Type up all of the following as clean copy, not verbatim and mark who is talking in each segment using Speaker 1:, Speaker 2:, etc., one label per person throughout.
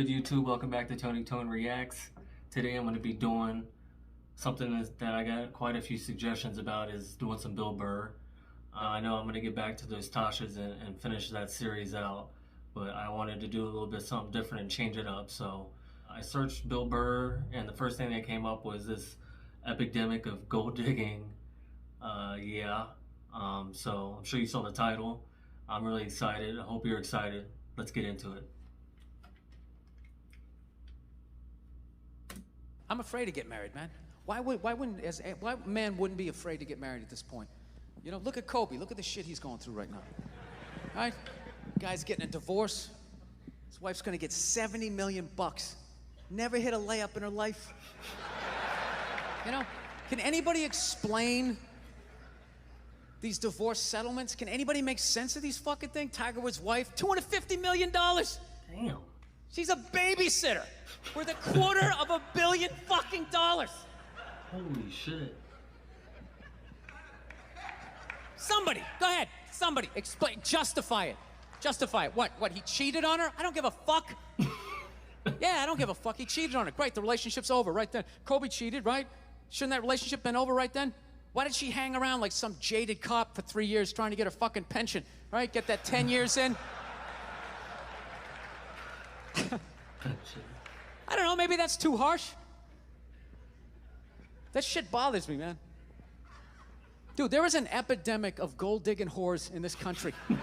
Speaker 1: good, YouTube? Welcome back to Tony Tone Reacts. Today I'm going to be doing something that I got quite a few suggestions about, is doing some Bill Burr. I know I'm going to get back to those Tashas and finish that series out, but I wanted to do a little bit something different and change it up. So I searched Bill Burr, and the first thing that came up was this epidemic of gold digging. So I'm sure you saw the title. I'm really excited. I hope you're excited. Let's get into it.
Speaker 2: I'm afraid to get married, man. Why man wouldn't be afraid to get married at this point? You know, look at Kobe. Look at the shit he's going through right now. All right? Guy's getting a divorce. His wife's gonna get $70 million. Never hit a layup in her life. You know, can anybody explain these divorce settlements? Can anybody make sense of these fucking things? Tiger Woods' wife, $250 million.
Speaker 1: Damn.
Speaker 2: She's a babysitter worth $250 million fucking dollars.
Speaker 1: Holy shit.
Speaker 2: Somebody, go ahead. Somebody, explain, justify it. Justify it. What, he cheated on her? I don't give a fuck. Yeah, I don't give a fuck. He cheated on her. Great, the relationship's over right then. Kobe cheated, right? Shouldn't that relationship been over right then? Why did she hang around like some jaded cop for 3 years trying to get her fucking pension? Right, get that 10 years in? I don't know, maybe that's too harsh. That shit bothers me, man. Dude, there is an epidemic of gold-digging whores in this country. And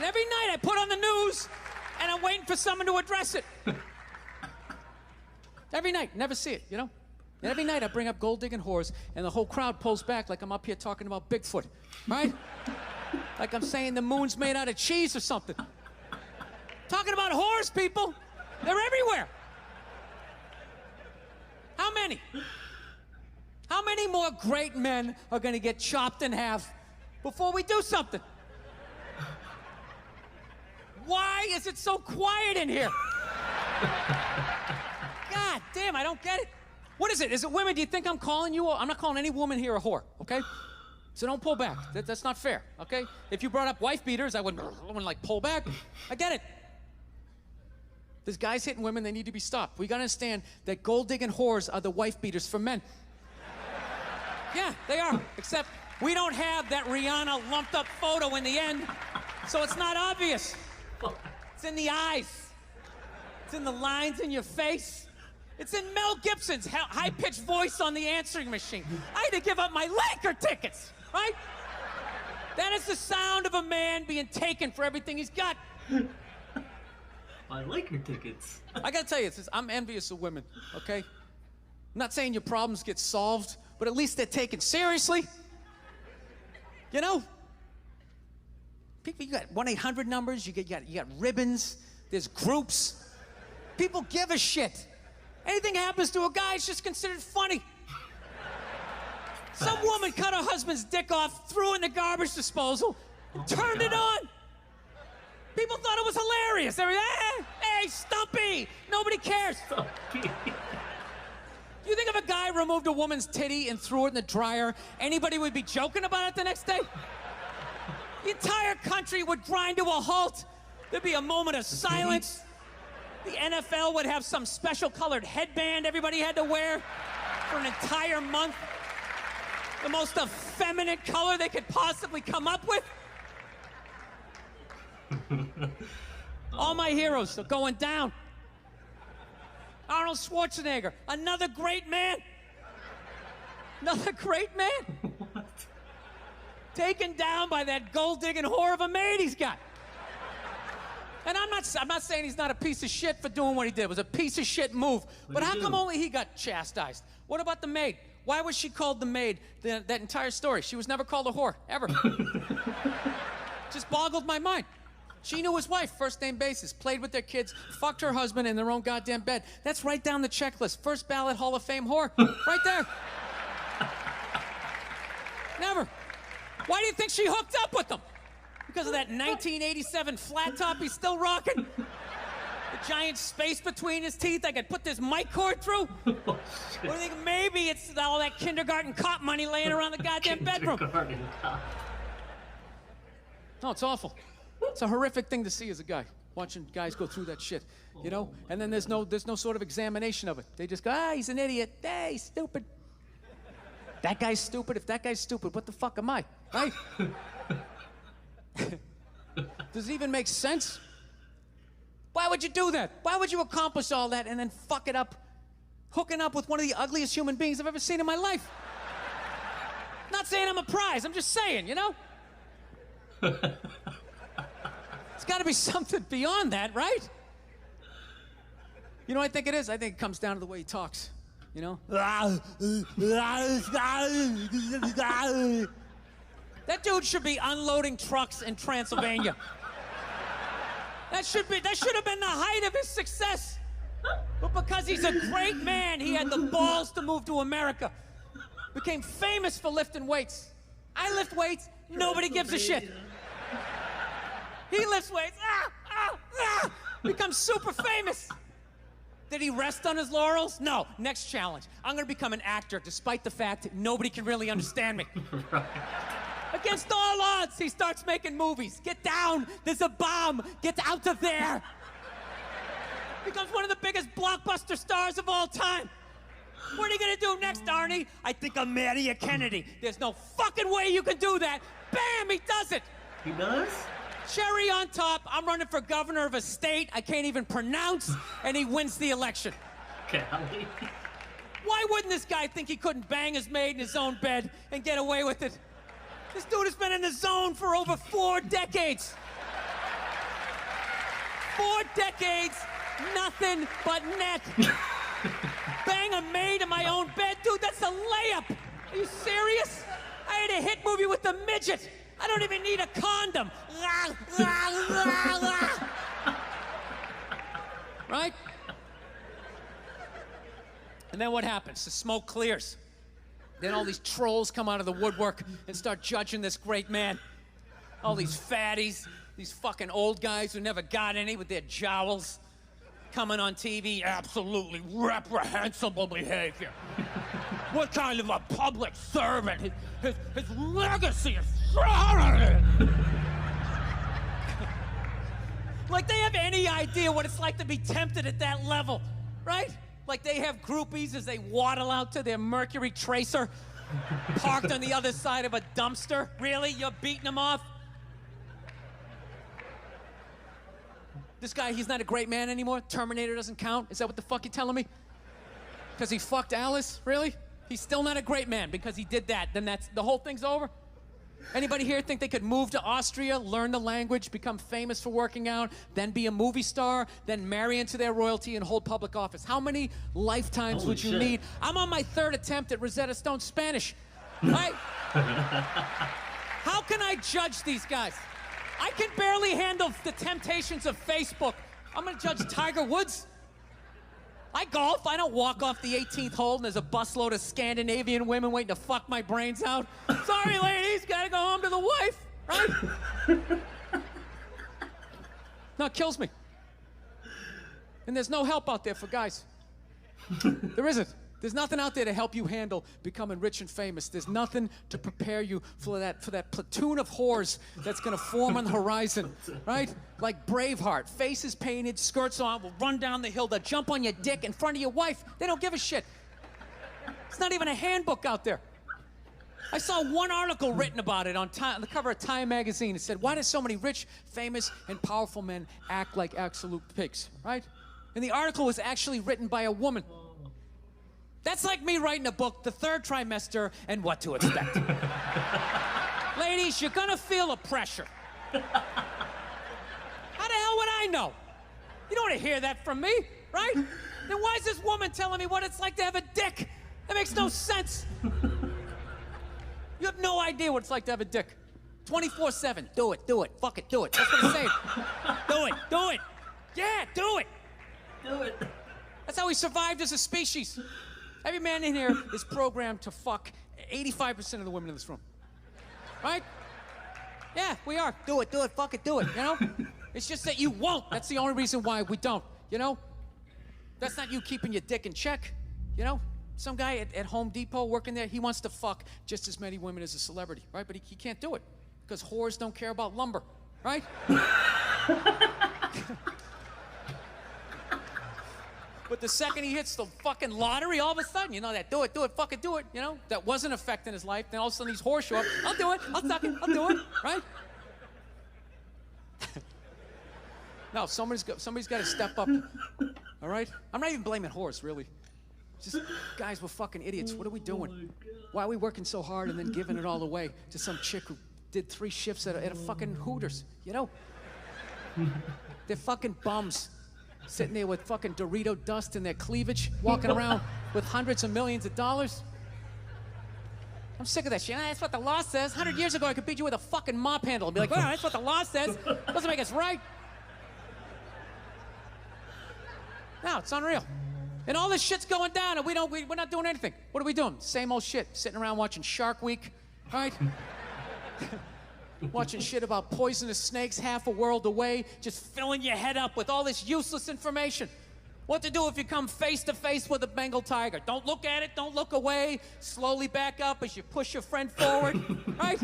Speaker 2: every night I put on the news, and I'm waiting for someone to address it. Every night, never see it, you know? And every night I bring up gold-digging whores, and the whole crowd pulls back like I'm up here talking about Bigfoot, right? Like I'm saying the moon's made out of cheese or something. Talking about whores, people. They're everywhere. How many? How many more great men are gonna get chopped in half before we do something? Why is it so quiet in here? God damn, I don't get it. What is it? Is it women? Do you think I'm calling you? I'm not calling any woman here a whore, okay? So don't pull back. That's not fair, okay? If you brought up wife beaters, I wouldn't like pull back. I get it. There's guys hitting women, they need to be stopped. We gotta understand that gold-digging whores are the wife beaters for men. Yeah, they are, except we don't have that Rihanna lumped up photo in the end, so it's not obvious. It's in the eyes. It's in the lines in your face. It's in Mel Gibson's high-pitched voice on the answering machine. I had to give up my Laker tickets, right? That is the sound of a man being taken for everything he's got.
Speaker 1: My Laker tickets.
Speaker 2: I gotta tell you, I'm envious of women, okay? I'm not saying your problems get solved, but at least they're taken seriously. You know? People, you got 1-800 numbers, you got ribbons, there's groups. People give a shit. Anything happens to a guy, it's just considered funny. Some woman cut her husband's dick off, threw it in the garbage disposal, and turned it on. People thought it was hilarious. They were, hey, Stumpy! Nobody cares.
Speaker 1: Stumpy.
Speaker 2: You think if a guy removed a woman's titty and threw it in the dryer, anybody would be joking about it the next day? The entire country would grind to a halt. There'd be a moment of silence. The NFL would have some special colored headband everybody had to wear for an entire month. The most effeminate color they could possibly come up with. All my heroes are going down. Arnold Schwarzenegger, another great man. Another great man.
Speaker 1: What?
Speaker 2: Taken down by that gold-digging whore of a maid he's got. And I'm not saying he's not a piece of shit for doing what he did. It was a piece of shit move. But how come only he got chastised? What about the maid? Why was she called the maid that entire story? She was never called a whore, ever. Just boggled my mind. She knew his wife, first name basis, played with their kids, fucked her husband in their own goddamn bed. That's right down the checklist. First ballot Hall of Fame whore. Right there. Never. Why do you think she hooked up with him? Because of that 1987 flat top he's still rocking? The giant space between his teeth I could put this mic cord through?
Speaker 1: Oh,
Speaker 2: Or do you think maybe it's all that kindergarten cop money laying around the goddamn bedroom? No, it's awful. It's a horrific thing to see as a guy. watching guys go through that shit, you know? And then there's no sort of examination of it. They just go, he's an idiot. Hey, he's stupid. That guy's stupid. If that guy's stupid, what the fuck am I, right? Does it even make sense? Why would you do that? Why would you accomplish all that and then fuck it up, hooking up with one of the ugliest human beings I've ever seen in my life? Not saying I'm a prize, I'm just saying, you know? There's got to be something beyond that, right? You know what I think it is? I think it comes down to the way he talks, you know? That dude should be unloading trucks in Transylvania. That should have been the height of his success. But because he's a great man, he had the balls to move to America. Became famous for lifting weights. I lift weights, nobody gives a shit. He lifts weights, becomes super famous. Did he rest on his laurels? No. Next challenge. I'm gonna become an actor despite the fact that nobody can really understand me. Right. Against all odds, he starts making movies. Get down, there's a bomb, get out of there. Becomes one of the biggest blockbuster stars of all time. What are you gonna do next, Arnie? I think I'm Maria Kennedy. There's no fucking way you can do that. Bam, he does it.
Speaker 1: He does?
Speaker 2: Cherry on top, I'm running for governor of a state I can't even pronounce, and he wins the election.
Speaker 1: Golly.
Speaker 2: Why wouldn't this guy think he couldn't bang his maid in his own bed and get away with it? This dude has been in the zone for over 4 decades. 4 decades, nothing but net. Bang a maid in my own bed? Dude, that's a layup. Are you serious? I had a hit movie with a midget. I don't even need a condom. Right? And then what happens? The smoke clears. Then all these trolls come out of the woodwork and start judging this great man. All these fatties, these fucking old guys who never got any with their jowls, coming on TV, absolutely reprehensible behavior. What kind of a public servant? His legacy is like they have any idea what it's like to be tempted at that level, right? Like they have groupies as they waddle out to their Mercury Tracer, parked on the other side of a dumpster. Really? You're beating them off? This guy, he's not a great man anymore? Terminator doesn't count? Is that what the fuck you're telling me? Because he fucked Alice? Really? He's still not a great man because he did that. Then that's the whole thing's over? Anybody here think they could move to Austria, learn the language, become famous for working out, then be a movie star, then marry into their royalty and hold public office? How many lifetimes would you need? I'm on my 3rd attempt at Rosetta Stone Spanish. Right? How can I judge these guys? I can barely handle the temptations of Facebook. I'm gonna judge Tiger Woods? I golf. I don't walk off the 18th hole and there's a busload of Scandinavian women waiting to fuck my brains out. Sorry, ladies, gotta go home to the wife, right? No, it kills me. And there's no help out there for guys. There isn't. There's nothing out there to help you handle becoming rich and famous. There's nothing to prepare you for that platoon of whores that's gonna form on the horizon, right? Like Braveheart, faces painted, skirts on, will run down the hill, they'll jump on your dick in front of your wife. They don't give a shit. It's not even a handbook out there. I saw one article written about it on the cover of Time magazine. It said, why do so many rich, famous, and powerful men act like absolute pigs, right? And the article was actually written by a woman. That's like me writing a book, The Third Trimester, and What to Expect. Ladies, you're gonna feel a pressure. How the hell would I know? You don't want to hear that from me, right? Then why is this woman telling me what it's like to have a dick? That makes no sense. You have no idea what it's like to have a dick. 24/7, do it, fuck it, do it. That's what I'm saying. Do it. Yeah, do it.
Speaker 1: Do it.
Speaker 2: That's how we survived as a species. Every man in here is programmed to fuck 85% of the women in this room. Right? Yeah, we are. Do it, fuck it, do it, you know? It's just that you won't. That's the only reason why we don't, you know? That's not you keeping your dick in check, you know? Some guy at Home Depot working there, he wants to fuck just as many women as a celebrity, right? But he can't do it because whores don't care about lumber, right? But the second he hits the fucking lottery, all of a sudden, you know, that do it, fucking do it, you know, that wasn't affecting his life. Then all of a sudden these whores show up. I'll do it, I'll suck it, I'll do it, right? No, somebody's got to step up, all right? I'm not even blaming whores, really. Just, guys, we're fucking idiots. What are we doing? Why are we working so hard and then giving it all away to some chick who did 3 shifts at a fucking Hooters, you know? They're fucking bums. Sitting there with fucking Dorito dust in their cleavage, walking around with hundreds of millions of dollars. I'm sick of that shit. That's what the law says. 100 years ago, I could beat you with a fucking mop handle and be like, well, that's what the law says. Doesn't make us right. No, it's unreal. And all this shit's going down, and we're not doing anything. What are we doing? Same old shit. Sitting around watching Shark Week, right? Watching shit about poisonous snakes half a world away, just filling your head up with all this useless information. What to do if you come face to face with a Bengal tiger? Don't look at it, don't look away. Slowly back up as you push your friend forward, right?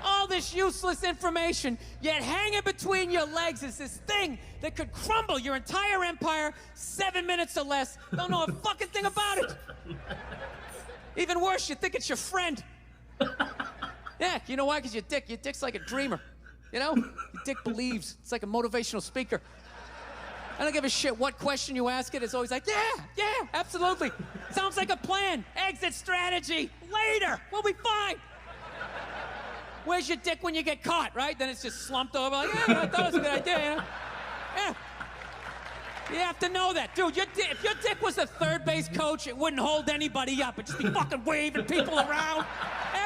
Speaker 2: All this useless information, yet hanging between your legs is this thing that could crumble your entire empire 7 minutes or less. Don't know a fucking thing about it. Even worse, you think it's your friend. Yeah, you know why? Because your dick's like a dreamer. You know? Your dick believes. It's like a motivational speaker. I don't give a shit what question you ask it. It's always like, yeah, absolutely. Sounds like a plan. Exit strategy. Later. We'll be fine. Where's your dick when you get caught, right? Then it's just slumped over like, yeah, I thought it was a good idea, you know? Yeah. You have to know that. Dude, if your dick was a third base coach, it wouldn't hold anybody up. It'd just be fucking waving people around.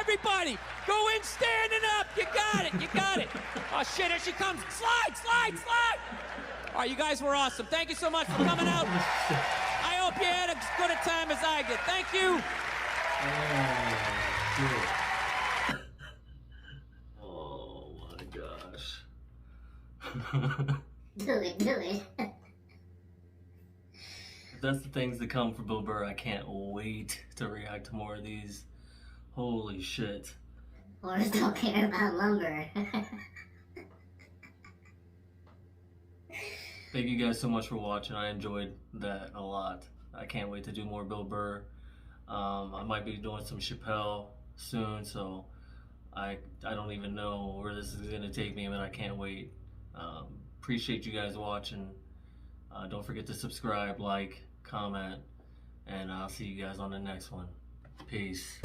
Speaker 2: Everybody, go in standing up. You got it. Oh, shit, here she comes. Slide. All right, you guys were awesome. Thank you so much for coming out. I hope you had as good a time as I did. Thank you.
Speaker 1: Oh, my gosh.
Speaker 3: Do it.
Speaker 1: If that's the things that come for Bill Burr, I can't wait to react to more of these. Holy shit.
Speaker 3: Whores don't care about lumber.
Speaker 1: Thank you guys so much for watching. I enjoyed that a lot. I can't wait to do more Bill Burr. I might be doing some Chappelle soon, so I don't even know where this is going to take me, but I can't wait. Appreciate you guys watching. Don't forget to subscribe, like, comment, and I'll see you guys on the next one. Peace.